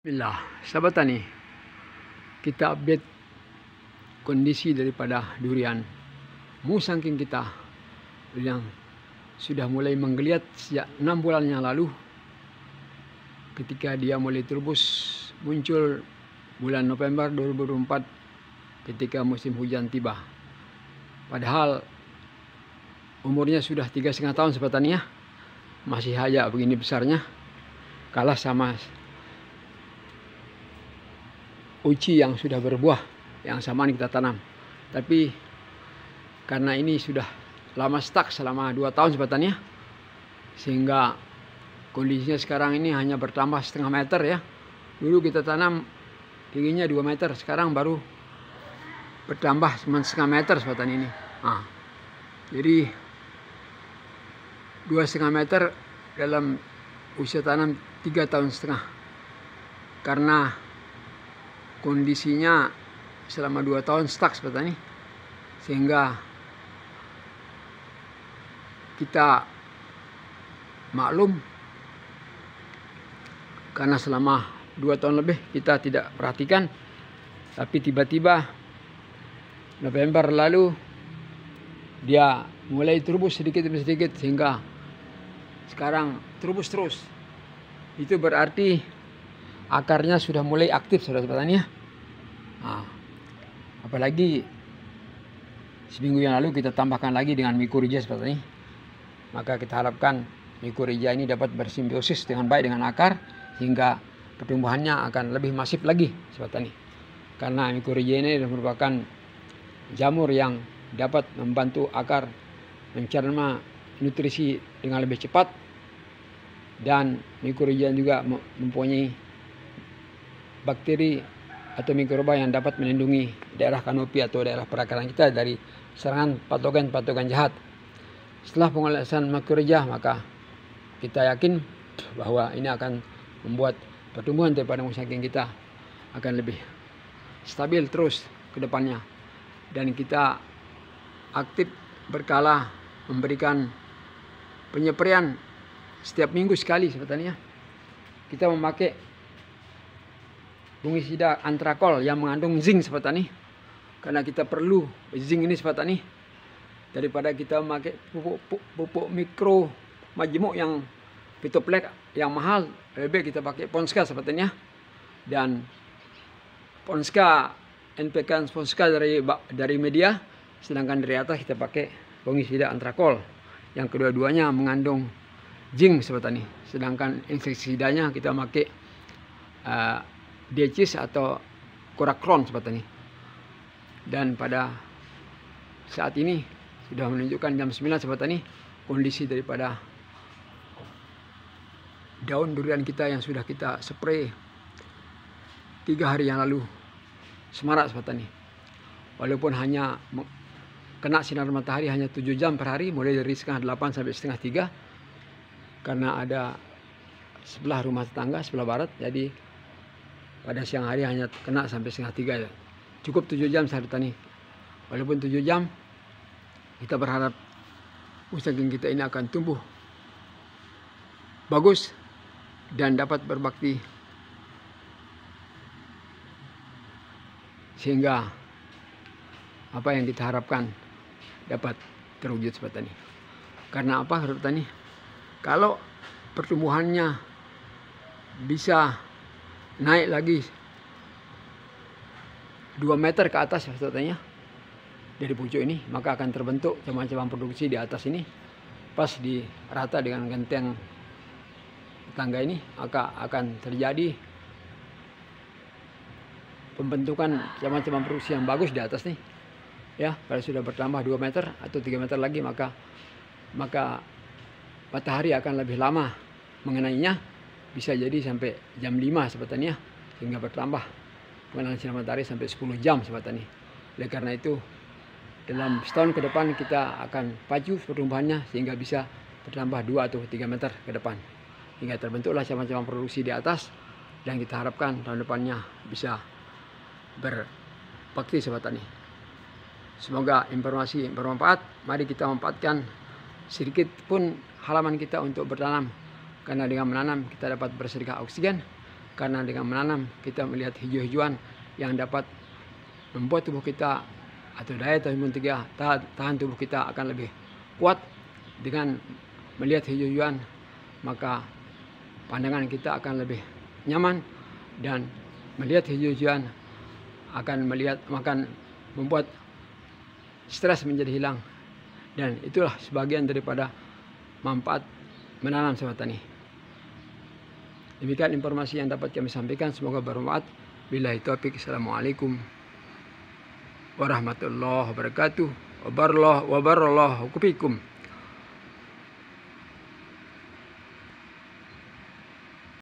Bismillah, sahabat tani, kita update kondisi daripada durian musangking kita yang sudah mulai menggeliat sejak 6 bulan yang lalu, ketika dia mulai terbus muncul bulan November 2024 ketika musim hujan tiba. Padahal umurnya sudah 3,5 tahun sahabat tani ya, masih aja begini besarnya, kalah sama uci yang sudah berbuah yang sama kita tanam. Tapi karena ini sudah lama stuck selama 2 tahun sahabat tani ya, sehingga kondisinya sekarang ini hanya bertambah setengah meter ya. Dulu kita tanam tingginya 2 meter, sekarang baru bertambah cuma setengah meter sahabat tani ini. Jadi 2,5 meter dalam usia tanam 3,5 tahun. Karena kondisinya selama 2 tahun stuck sahabat tani, sehingga kita maklum karena selama 2 tahun lebih kita tidak perhatikan, tapi tiba-tiba November lalu dia mulai terubus sedikit demi sedikit sehingga sekarang terubus terus. Itu berarti akarnya sudah mulai aktif saudara-saudara tani ya. Apalagi seminggu yang lalu kita tambahkan lagi dengan mycorrhiza seperti ini. Maka kita harapkan mycorrhiza ini dapat bersimbiosis dengan baik dengan akar sehingga pertumbuhannya akan lebih masif lagi sahabat tani. Karena mycorrhiza ini merupakan jamur yang dapat membantu akar mencerna nutrisi dengan lebih cepat, dan mycorrhiza juga mempunyai bakteri atau mikroba yang dapat melindungi daerah kanopi atau daerah perakaran kita dari serangan patogen-patogen jahat. Setelah pengolesan mycorrhiza, maka kita yakin bahwa ini akan membuat pertumbuhan daripada musangking kita akan lebih stabil terus ke depannya. Dan kita aktif berkala memberikan penyeperian setiap minggu sekali sahabat tani ya. Kita memakai fungisida antrakol yang mengandung zinc sahabat tani, karena kita perlu zinc ini sahabat tani. Daripada kita memakai pupuk mikro majemuk yang pitoplek yang mahal, lebih baik kita pakai Ponska sahabat tani ya. Dan Ponska NPK Ponska dari media, sedangkan dari atas kita pakai fungisida antrakol yang kedua-duanya mengandung zinc sahabat tani. Sedangkan insektisidanya kita pakai Decis atau Korakron sahabat tani. Dan pada saat ini sudah menunjukkan jam 9 sahabat tani, kondisi daripada daun durian kita yang sudah kita spray 3 hari yang lalu semarak sahabat tani. Walaupun hanya kena sinar matahari hanya 7 jam per hari, mulai dari setengah 8 sampai setengah 3, karena ada sebelah rumah tetangga sebelah barat, jadi pada siang hari hanya kena sampai setengah 3 ya. Cukup 7 jam sahabat tani. Walaupun 7 jam, kita berharap musangking kita ini akan tumbuh bagus dan dapat berbakti sehingga apa yang kita harapkan dapat terwujud sahabat tani. Karena apa sahabat tani? Kalau pertumbuhannya bisa naik lagi 2 meter ke atas sahabat tani ya, dari pucuk ini, maka akan terbentuk cabang-cabang produksi di atas ini pas di rata dengan genteng tetangga ini, maka akan terjadi pembentukan cabang-cabang produksi yang bagus di atas nih ya. Kalau sudah bertambah 2 meter atau 3 meter lagi, maka matahari akan lebih lama mengenainya, bisa jadi sampai jam 5 sahabat tani ya, sehingga bertambah pengenalan sinar matahari sampai 10 jam sahabat tani. Oleh karena itu dalam setahun ke depan kita akan pacu pertumbuhannya sehingga bisa bertambah 2 atau 3 meter ke depan, hingga terbentuklah cabang-cabang produksi di atas, dan kita harapkan tahun depannya bisa berbakti sahabat tani. Semoga informasi bermanfaat. Mari kita manfaatkan sedikit pun halaman kita untuk bertanam, karena dengan menanam kita dapat bersedekah oksigen, karena dengan menanam kita melihat hijau-hijauan yang dapat membuat tubuh kita atau daya tahan tubuh kita akan lebih kuat. Dengan melihat hijau-hijauan, maka pandangan kita akan lebih nyaman, dan melihat hijau-hijauan akan membuat stres menjadi hilang. Dan itulah sebagian daripada manfaat menanam sahabat tani. Demikian informasi yang dapat kami sampaikan, semoga bermanfaat. Billahi taufik. Assalamualaikum warahmatullahi wabarakatuh. Wabarakatuh fikum.